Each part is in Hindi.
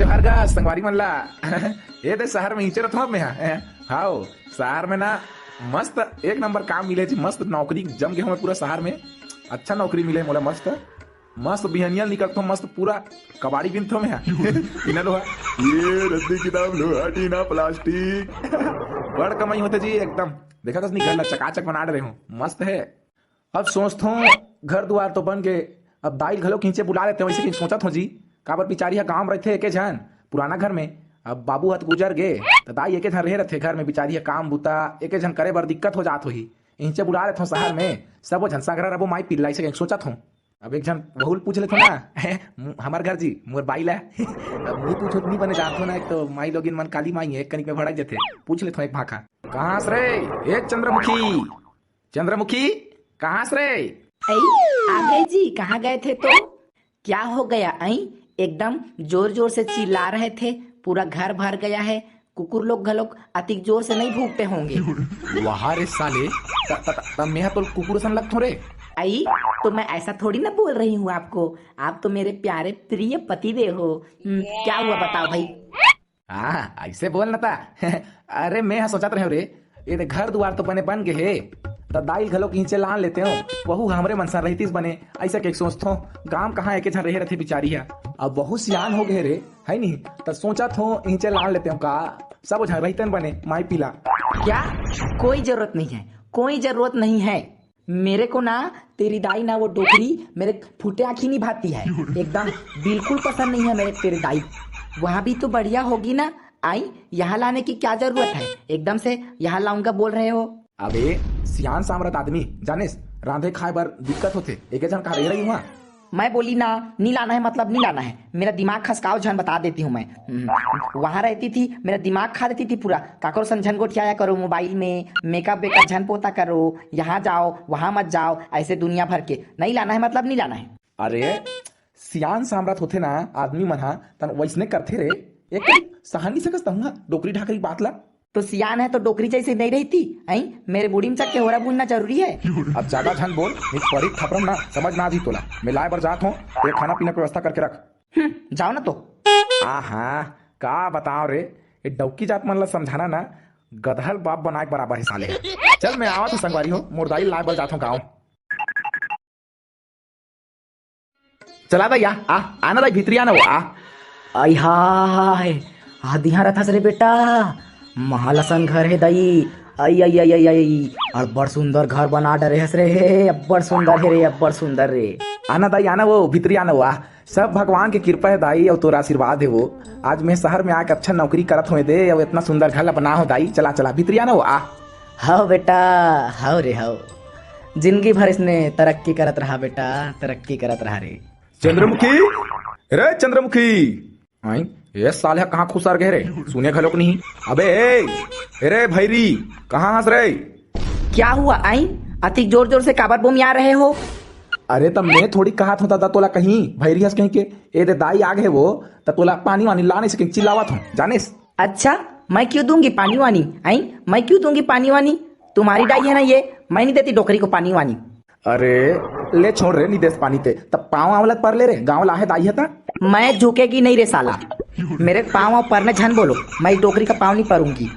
जोहार गा संगवारी मन ला ये दे शहर में हिंचे रथवा में हाओ शहर में ना मस्त एक नंबर काम मिले जी, मस्त नौकरी जम गए हमें पूरा शहर में। अच्छा नौकरी मिले मोला मस्त मस्त बिहनिया निकलतो मस्त पूरा कबाड़ी बिनथो में इना लोहा ये रद्दी किताब लोहा टीना प्लास्टिक बड़ कमाई होते जी एकदम। देखा तो निकल चकाचक बना रहे हूँ मस्त है। अब सोचता हूँ घर द्वार तो बन गए, अब दाई घलो खींचे बुला लेते हैं वैसे सोचत हूँ जी। काबर बिचारी काम रहते एके झन पुराना घर में, अब बाबू हत गुजर गए तो दाई एके झन रह रहते घर में, बिचारी काम बुता एके झन करे बर दिक्कत हो जात होही। इनसे बुला लेते हूँ शहर में सब झन संगरा रबो माई पिल्लाई से सोचत हूँ। अब एक झन बहुल पूछ लेते ना हमार घर जी मोर बाई ला अब नहीं पूछो नहीं बने जात हो ना, एक तो माई लोगिन मन काली माई है एक कनिक में भड़क जाते। पूछ लेते एक भाखा कहाँ से रे एक चंद्रमुखी चंद्रमुखी कहाँ से रे? आ गए जी। कहाँ गए थे तो क्या हो गया? एकदम जोर जोर से चिल्ला रहे थे, पूरा घर भर गया है। कुकुर लोग घलोक अति जोर से नहीं भूखते होंगे। वहाँ रे साले तब मैं तो कुकुर सन लगता रे। आई तो मैं ऐसा थोड़ी ना बोल रही हूँ आपको, आप तो मेरे प्यारे प्रिय पति देव हो। क्या हुआ बताओ भाई? हाँ ऐसे बोल ना था अरे मैं सोचत रहे रे ये घर द्वार तो बने बन गए है तो दाई घलो खींचे लान लेते हो वहू हमरे मनसा रहतीस बने ऐसा के सोचतो गांव कहाँ एक झन रहे रहते बिचारी है। अब बहुत सियान हो गए रे है नहीं तो सोचा थो खींचे लान लेते हो का सब झन रहते बने माई पिला। क्या कोई जरूरत नहीं है, कोई जरूरत नहीं है। मेरे को ना तेरी दाई ना वो डोकरी मेरे फूटे आँखी नहीं भाती है, एकदम बिल्कुल पसंद नहीं है मेरे तेरी दाई। वहाँ भी तो बढ़िया होगी ना, आई यहाँ लाने की क्या जरूरत है? एकदम से यहाँ लाऊंगा बोल रहे हो। अबे सियान सामरत आदमी जानिस रांधे खाए बर दिक्कत होते एक जन कहा रह रही हुआ। मैं बोली ना नहीं लाना है मतलब नहीं लाना है, मेरा दिमाग खसकाओ झन बता देती हूँ मैं। वहां रहती थी मेरा दिमाग खा देती थी पूरा। काकरो संझन गोठियाया करो मोबाइल में, मेकअप बेकअप झन पोता करो, यहाँ जाओ वहां मत जाओ, ऐसे दुनिया भर के। नहीं लाना है मतलब नहीं लाना है। अरे सियान सामरत होते ना आदमी मन हा तन वैसने करते रे एक सहानी से कसता हूँ डोकरी ढाकरी बात ला। तो सियान है तो डोकरी जैसे नहीं रहती आई मेरे बूढ़ी में चक के होरा बुनना जरूरी है। अब ज्यादा झन बोल एक परी थपरम ना समझ ना दी तोला मैं लाए बर जात हूँ तो खाना पीना की व्यवस्था करके रख। जाओ ना तो। हाँ का बताओ रे ये डौकी जात मन ला समझाना ना गधल बाप बनाए बराबर है साले। चल मैं आवा तो संगवारी हो मुर्दाई लाए बर जात हूँ गाँव। चला भैया आना दाई भीतरी आना वो आई हाय आदिहा रथस रे बेटा, महालसन घर है दाई। आई आई आई आई आई अब्बड़ सुंदर घर बना डरे हस रे, अब्बड़ सुंदर है रे, अब्बड़ सुंदर रे। आना दाई आना वो भीतरी आना वो सब भगवान की कृपा है दाई और तोरा आशीर्वाद है वो। आज मैं शहर में आके अच्छा नौकरी करत हुए दे और इतना सुंदर घर बना हो दाई। चला चला भीतरी आना वो हाओ बेटा हाओ रे हाओ, जिंदगी भर इसने तरक्की करत रहा बेटा, तरक्की करत रहा रे। चंद्रमुखी रे चंद्रमुखी आई ये साले कहाँ खुसर गए रे सुने घलोक नहीं। अबे रे भैरी कहाँ हंस रे? क्या हुआ आई अति जोर जोर से काबर बोम आ रहे हो? अरे तब मैं थोड़ी कहा था तोला कहीं भैरी हंस कहीं के ए दे दाई आ गए वो तो तोला पानी वानी लाने से चिल्लावत हूँ जानिस। अच्छा मैं क्यों दूंगी पानी वानी? आई मैं क्यों दूंगी पानी वानी? तुम्हारी दाई है ना ये, मैं नहीं देती डोकरी को पानी वानी। अरे ले छोड़ रे नहीं देश पानी ते तब पाँव आवलत पर ले रे गाँव लाहे दाई है ता। मैं झुकेगी नहीं रे साला, मेरे पाँव परने झन बोलो, मैं इस डोकरी का पाँव नहीं परूंगी।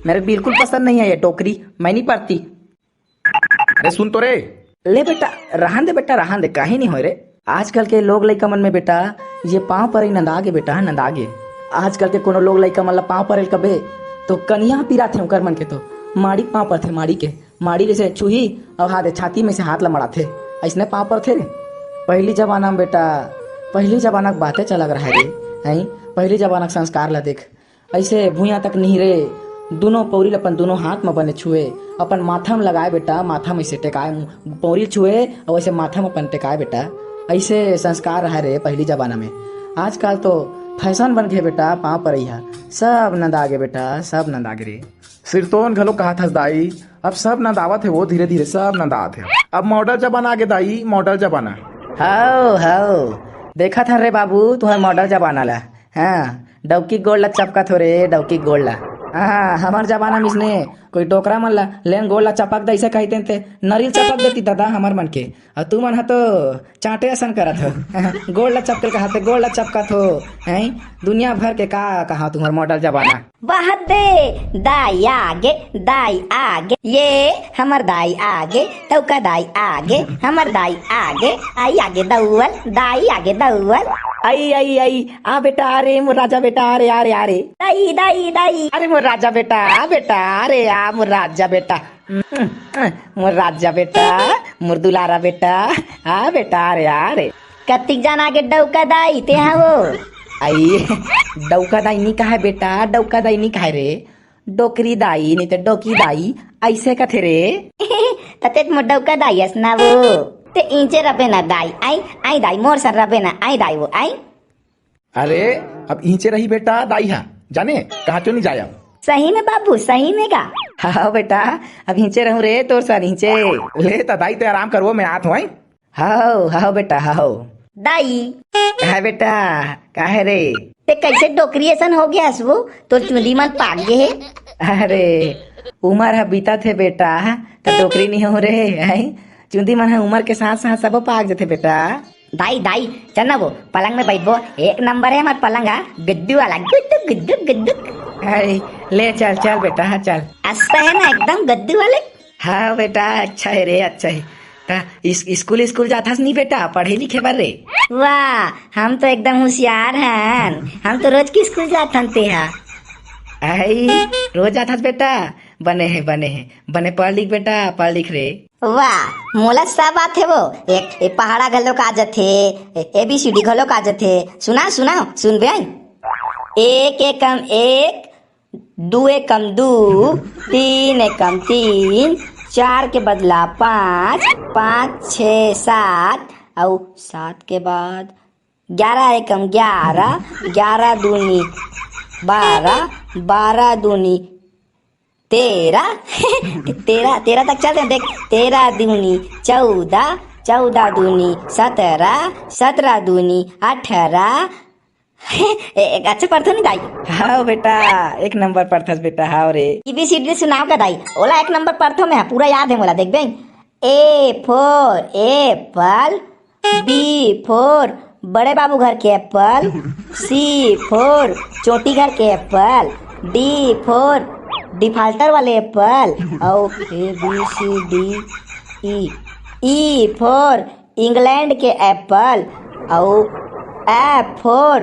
मेरे बिल्कुल पसंद नहीं है ये डोकरी, मैं नहीं पड़ती। अरे सुन तो रे ले बेटा रहन दे बेटा रहन दे, काहे नहीं हो रे। आजकल के लोग लइका मन में बेटा ये पाँव पर ही नंदागे बेटा नंदागे। आजकल के कोनो लोग लइका मन ला पाँव पर कबे तो कनिया पिरा थे उकर मन के तो माड़ी पाँव पर थे, माड़ी के माड़ी जैसे छुही और हाथ छाती में से हाथ ला मड़ा थे ऐसने पाँव पर थे रे। पहली जमाना में बेटा पहली जमाना की बातें चलग रहा रे। हैं पहली जमाना का संस्कार ला देख, ऐसे भूया तक नहीं रे, दोनों पौरी अपन दोनों हाथ में बने छुए अपन माथा में लगाए बेटा, माथा में से टेकाए पौरी छुए और वैसे माथा में अपन टेकाए बेटा, ऐसे संस्कार रहा रे पहली जमाना में। आजकल तो फैशन बन गए बेटा पाँव पर ही सब नंदागे बेटा, सब नंदागे रे। सिरतोन घलो कहा था दाई अब सब नंदावत है वो धीरे धीरे सब नंदावत है। अब मॉडल जमाना आ गया दाई मॉडल जमाना। हाओ हाओ देखा था रे बाबू तुम्हारे मॉडल जमाना ला। हाँ डौकी गोड़ ला चपका थो रे डौकी गोड़ ला। हाँ हमारे जमाना में इसने कोई टोकरा मन ला लेन गोड़ ला चपक दे ऐसे कहते थे नरिल चपक देती दादा हमार मन के और तू मन ह तो चाटे असन करत हो गोड़ ला चपकल कहते गोड़ ला चपकत हो हैं दुनिया भर के का कहा तुम्हार मॉडल जमाना बहुत दे दाई आगे ये हमर दाई आगे तौका दाई आगे हमर दाई आगे आई आगे दौवल दाई आगे दौवल आई आई आई आ बेटा अरे मोर राजा बेटा अरे अरे अरे दाई दाई दाई अरे मोर राजा बेटा आ बेटा अरे आ मोर राजा बेटा मोर राजा बेटा मोर दुलारा बेटा आ बेटा अरे अरे कत्तिक जाना के डौका दाई ते वो आई डौका दाई नहीं कहा बेटा डौका दाई नहीं कहा रे डोकरी दाई नहीं तो डोकी दाई ऐसे कथे रे ततेत मोर डौका दाई असना वो ते इंचे रबे ना दाई आई आई दाई मोर सर रबे ना आई दाई वो आई अरे अब इंचे रही बेटा दाई हा जाने कहा क्यों नहीं जाया सही में बाबू सही में का हाँ बेटा अब हिंचे रहूं रे तोर सर हिंचे ले तो दाई ते आराम करवो मैं आत हूँ हाओ हाओ बेटा हाओ दाई कहा बेटा काहे रे ते कैसे डोकरी ऐसन हो गया वो तो चुंदी मन पाक गे है अरे उमर है बीता थे बेटा तो डोकरी नहीं हो रे है चुंदी मन है उमर के साथ साथ सब पाक जाते बेटा दाई दाई चल ना वो पलंग में बैठबो एक नंबर है हमार पलंग गद्दू वाला गुड्डू गुड्डू गुड्डू अरे ले चल चल बेटा चल अच्छा है ना एकदम गद्दू वाले हाँ बेटा अच्छा है रे अच्छा है स्कूल स्कूल जाता नहीं बेटा पढ़े लिखे बार रे वाह हम तो एकदम होशियार हैं हम तो रोज की स्कूल जाते हैं आई रोज जाता बेटा बने पढ़ लिख बेटा पढ़ लिख रे वाह मोला सब बात है वो एक पहाड़ा घलो का जथे ABCD घलो का जथे सुना सुन बे एक एकम एक दू एकम दू तीन एकम तीन चार के बदला पाँच पाँच छः सात और सात के बाद 11 एकम 11 दूनी 12 दूनी 13 तक चलते हैं देख 13 दूनी 14 दूनी 17 दूनी 18 एक अच्छा पढ़तो नहीं दाई हाँ बेटा एक नंबर पढ़थस बेटा हाँ रे ABCD सुनाओ का दाई ओला एक नंबर पढ़तो मैं पूरा याद है मोला देख बे A for Apple B for बड़े बाबू घर के एप्पल C for चोटी घर के एप्पल D for डिफाल्टर वाले एप्पल और ABCD E for इंग्लैंड के एप्पल और F for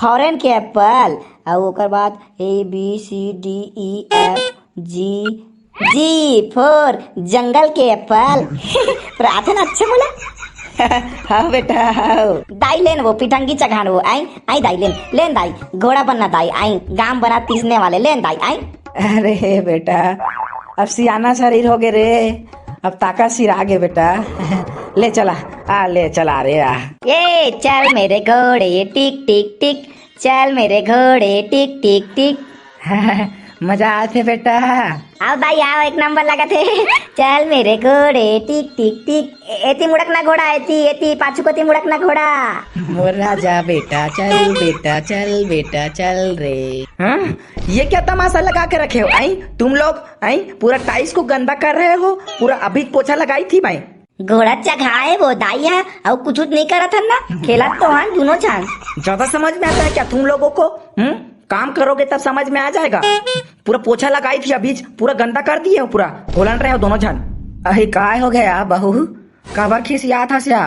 फॉरेन के एप्पल और ओकर बाद ABCDEFG for जंगल के एप्पल प्रार्थना अच्छे बोला हाँ बेटा हाँ दाई लेन वो पिटंगी चढ़ान वो आई दाई लेन दाई घोड़ा बनना दाई आई गाम बना तीसने वाले लेन दाई आई अरे बेटा अब सियाना शरीर हो गए रे अब ताका सिर आगे बेटा ले चला रे आ ये चल मेरे घोड़े टिक टिक टिक चल मेरे घोड़े टिक टिक टिक मजा आते बेटा आओ भाई आओ एक नंबर लगा थे चल मेरे घोड़े टिक टिक टिक एती मुड़कना घोड़ा एती पाछू कोती मुड़कना घोड़ा मोर राजा बेटा चल बेटा चल रे हाँ ये क्या तमाशा लगा के रखे हो आई तुम लोग आई पूरा टाइल्स को गंदा कर रहे हो पूरा अभी पोछा लगाई थी भाई घोड़ा चघाए वो दाई है और कुछ नहीं करा था ना खेला तो हम दोनों छान ज्यादा समझ में आता है क्या तुम लोगों को काम करोगे तब समझ में आ जाएगा पूरा पोछा लगाई थी अभी पूरा गंदा कर दिए हो पूरा घोलन रहे हो दोनों जन अरे काय हो गया बहू काबर खिसिया था स्या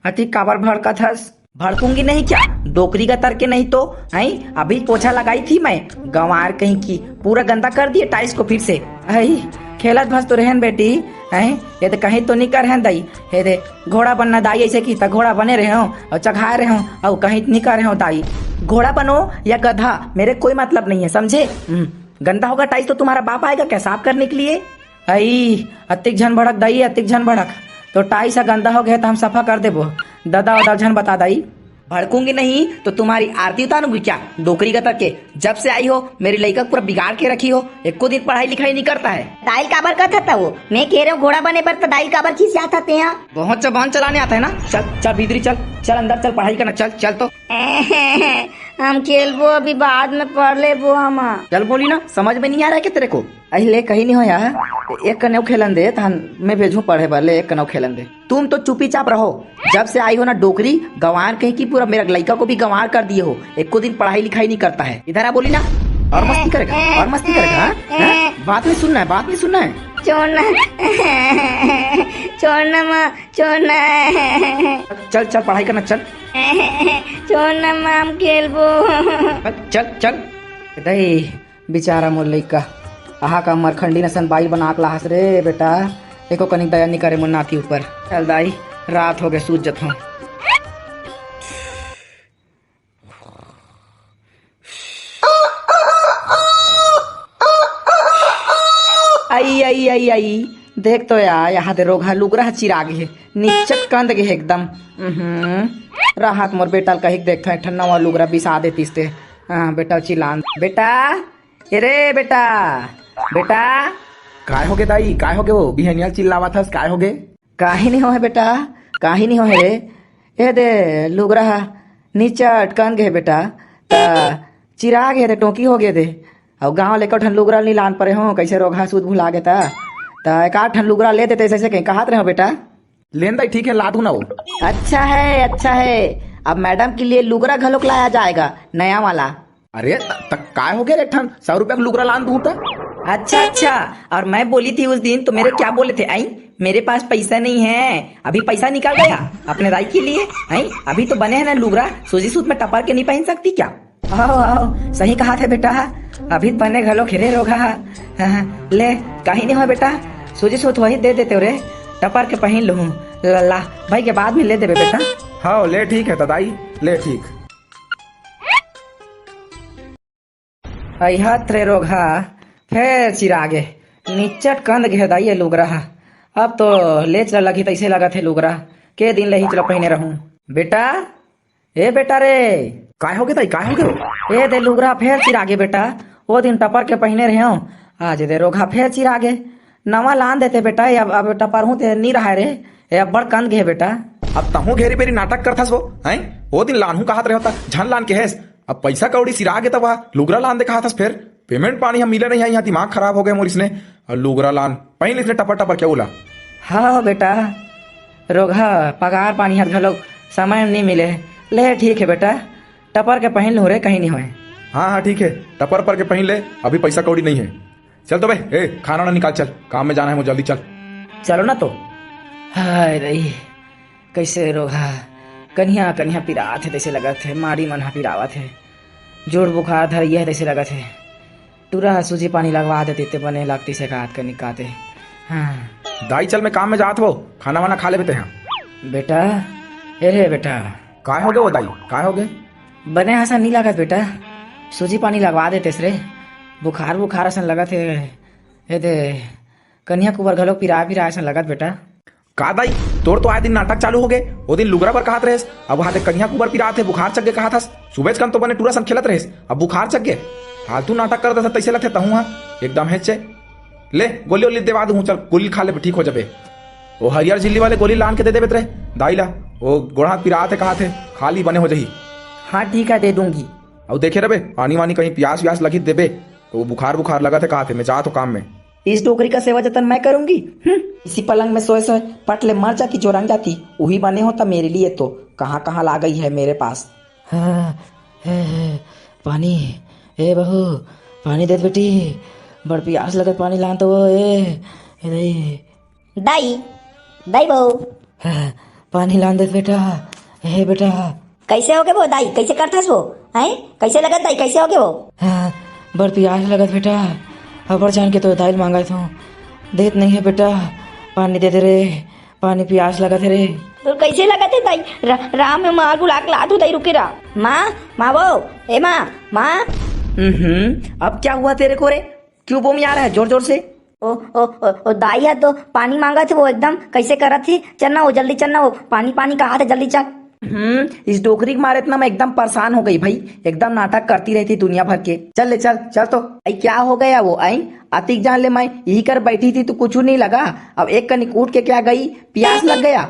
अति काबर भड़का था भड़कूंगी नहीं क्या डोकरी का तर के नहीं तो आई अभी पोछा लगाई थी मैं गंवार कहीं की पूरा गंदा कर दिए टाइल्स को फिर से आई खेलत भस तो रहन बेटी हैं ये तो कहीं तो नहीं कर हैं दाई हे दे घोड़ा बनना दाई ऐसे की घोड़ा बने रहे हो और चढ़ाए रहे हो और कहीं नहीं कर रहे हो दाई घोड़ा बनो या गधा मेरे कोई मतलब नहीं है समझे गंदा होगा टाइल्स तो तुम्हारा बाप आएगा क्या साफ करने के लिए आई अतिक झन भड़क दाई अतिक झन भड़क तो टाइल्स गंदा हो गया तो हम सफा कर देबो दादा वादा झन बता दाई भड़कूंगी नहीं तो तुम्हारी आरती उतारूंगी क्या डोकरी का तक के जब से आई हो मेरी लड़का पूरा बिगाड़ के रखी हो एको दिन पढ़ाई लिखाई नहीं करता है दाइल काबर का था वो मैं कह रहा हूँ घोड़ा बने पर तो दाइल काबर खींच जाता थे यहाँ बहुत जबान चलाने आता है ना चल भीतरी चल अंदर चल पढ़ाई करना चल तो हम खेलबो अभी बाद में पढ़ लेबो हम। चल बोली ना, समझ में नहीं आ रहा है कि तेरे को? ले कहीं नहीं हो यार, एक कनौ खेलन दे तहन मैं भेजू पढ़े वाले, एक कनौ खेलन दे। तुम तो चुपी चाप रहो, जब से आई हो ना डोकरी गंवार कहीं की पूरा मेरा लड़का को भी गंवार कर दिए हो। एक को दिन पढ़ाई लिखाई नहीं करता है। इधर आ बोली ना, और मस्ती करेगा और मस्ती करेगा। हाँ? बात नहीं सुनना है, बात नहीं सुनना है। छोड़ना छोड़ना माँ छोड़ना। चल चल पढ़ाई करना, चल छोड़ना माँ हम खेलबो। चल चल। दई बेचारा मोर लइका आहा का मरखंडी नसन बाई बना के लाहस रे बेटा, एको कनी दया नहीं करे मोर नाती ऊपर। चल दाई रात हो गए, सूझ जत हूँ। आई आई आई आई देख तो यार, यहाँ दे रोगा लुगरा चिरा गे, निचक कंद गे एकदम। राहत मोर बेटा कही देख ठन्ना हुआ लुगरा बिसा देतीस ते। हाँ बेटा चिल्लान बेटा, रे बेटा बेटा। काय हो गए दाई, काय हो गए? वो बिहनिया चिल्लावा था, काय हो गए? काहे नहीं हो है बेटा, काहे नहीं हो है रे? ए दे लुगरा नीचे अटकन गे बेटा, ता चिरा गे थे, टोकी हो गए थे। और गाँव लेकर ठन लुगरा नहीं लान परे हो, कैसे रोगा सूद भुला गए था। ता एक आठ ठन लुगरा ले देते ऐसे कहीं कहत रहे हो बेटा। लेन दाई ठीक है, ला दूं ना वो। अच्छा है अच्छा है, अब मैडम के लिए लुगरा घलोक लाया जाएगा नया वाला। अरे तक काय हो गया रे ठन, 100 रुपया का लुगरा लान दूं ता? अच्छा अच्छा, और मैं बोली थी उस दिन तो मेरे क्या बोले थे? आई मेरे पास पैसा नहीं है, अभी पैसा निकाल गया अपने दाई के लिए। आई अभी तो बने हैं ना लुगरा, सूजी सूत में टपर के नहीं पहन सकती क्या? आओ आओ, सही कहा था बेटा, अभी बने घलो खेरे रोगा। ले कहीं नहीं हो बेटा, सूजी सूत वही दे देते रे, टपर के पहन लूँ। ला भाई के बाद में ले देवे बेटा। हाँ ले ठीक है दाई, ले ठीक। अहत रे रोगा फिर चिरागे निचट कंद गे दाई लुगरा। अब तो ले चला लगी तैसे लगा थे लुगरा के दिन ले ही चला पहने रहूं। बेटा ए बेटा रे, काय हो गए दाई, काय हो गए? ए दे लुगरा फिर चिरागे बेटा, वो दिन टपर के पहने रहे हो, आज दे रोगा फिर चिरागे। नवा लान देते बेटा, अब टपर हूँ ते नहीं रहा रे, अब बड़ कंद गे बेटा। अब तहु घेरी पेरी नाटक करथस वो हैं? वो दिन लानहू कहत रहे होता, झन लान के हेस, अब पैसा कौड़ी सिरा गे तब लुगरा लान दे कहत हस। फिर पेमेंट पानी हम मिले नहीं है, यहाँ दिमाग खराब हो गए मोर इसने। और लुगरा लान पहन इसने टपर टपर क्या बोला? हाँ बेटा रोगा पगार पानी हाथ घलोक समय नहीं मिले। ले ठीक है बेटा, टपर के पहन लो रे, कहीं नहीं होए। हाँ हाँ ठीक है, टपर पर के पहन ले, अभी पैसा कौड़ी नहीं है। चल तो भाई ए खाना ना निकाल, चल काम में जाना है मुझे, जल्दी चल। चलो ना तो। हाय रही कैसे रोगा कन्या कन्या पिरा थे, तैसे लगा थे मारी मना पिरावा थे, जोड़ बुखार धर यह तैसे लगा थे। टूरा सूजी पानी लगवा देते ते बने लगती से काट कर निकाते। हाँ दाई चल मैं काम में जात वो, खाना वाना खा ले बेटे। यहाँ बेटा अरे बेटा काय हो गए वो दाई, काय हो गए? बने ऐसा नहीं लगा बेटा, सूजी पानी लगवा देते रे, बुखार बुखार ऐसा लगा थे। ये दे कन्या कुबर घलो पिरा पिरा ऐसा लगा बेटा। का दाई तोर तो आए दिन नाटक चालू हो गए, वो दिन लुगरा पर कहत रहेस, अब वहां कन्या कुबर पिरा थे, बुखार चक गए कहा था। सुबह कन तो बने टूरा सन खेलत रहेस, अब बुखार चक गए, फालतू नाटक करता था तैसे लगते तहु। हाँ एकदम है चे, ले गोली वोली देवा दूँ, चल गोली खा ले ठीक हो जाबे। वो हरियर झिल्ली वाले गोली लान के दे देवे रे दाई ला, वो गोड़ा पिरा थे कहा थे, खाली बने हो जही। हाँ ठीक है दे दूंगी। अब देखे रहे पानी वानी कहीं प्यास व्यास लगी देबे, तो वो बुखार बुखार लगा थे कहा थे, मैं जा तो काम में। इस टोकरी का सेवा जतन मैं करूंगी। इसी पलंग में सोए सोए पटले मर जाती जो रंग जाती, वही बने होता मेरे लिए तो कहाँ कहाँ ला गई है मेरे पास। पानी ए बहू पानी दे बेटी, बड़ प्यास लगे पानी लान तो वो दाई दाई बहू पानी लान दे बेटा। हे बेटा कैसे हो गए वो दाई, कैसे करथस वो हैं, कैसे लगत दाई, कैसे हो गए वो? बड़ प्यास लगत बेटा, खबर जान के तो दाल मांगा था, देत नहीं है बेटा, पानी दे दे रे, पानी प्यास लगा थे रे। तो कैसे लगा थे दाई? राम में मार बुला के ला दू दाई, रुके रहा। माँ माँ वो ए माँ माँ। अब क्या हुआ तेरे को रे, क्यों बोम आ रहा है जोर जोर से? ओ दाई है तो पानी मांगा थे वो, एकदम कैसे करा थी, चलना वो जल्दी चलना, वो पानी पानी कहा था जल्दी चल। इस डोकरी के मारे इतना मैं एकदम परेशान हो गई भाई, एकदम नाटक करती रहती दुनिया भर के। चल ले चल चल तो। आई क्या हो गया वो? आई अतिक जान ले, मैं यही कर बैठी थी तो कुछ नहीं लगा, अब एक कनिक उठ के क्या गई, प्यास लग गया।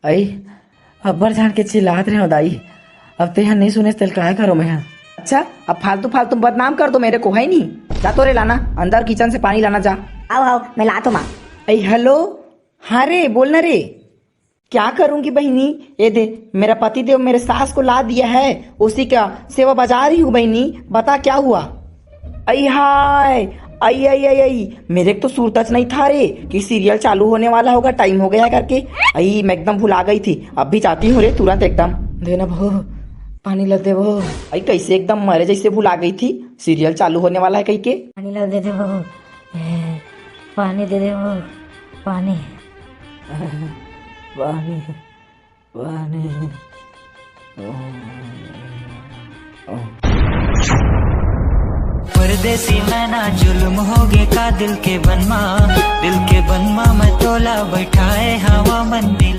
आई अब्बर जान के चिल्लात रहे हो दाई, अब तो यहाँ नहीं सुने तेल क्या करो मैं। अच्छा, अब फालतू फालतू बदनाम कर दो मेरे को, है नहीं? जा तो रे लाना, अंदर किचन से पानी लाना जा। आओ आओ मैं लाता हूँ माँ। अरे हेलो, हाँ रे बोलना रे। क्या करूंगी बहनी, ये दे मेरा पति देव मेरे सास को ला दिया है, उसी का सेवा बजा रही हूँ बहनी, बता क्या हुआ। आई हाय, आई आई आई आई, मेरे को तो सूरतच नहीं था रे कि सीरियल चालू होने वाला होगा, टाइम हो गया करके। आई मैं एकदम भुला गई थी, अब भी जाती हूँ रे तुरंत एकदम। देना भो, पानी लग दे भो। आई कैसे एकदम मरे जैसे भुला गई थी, सीरियल चालू होने वाला है कहीं के। पानी ला दे दे बहू, पानी दे दे बहू, पानी पानी पानी। परदेसी मैं ना जुल्म होगे का दिल के बनवा मैं तोला बैठाए हवा मंदिर।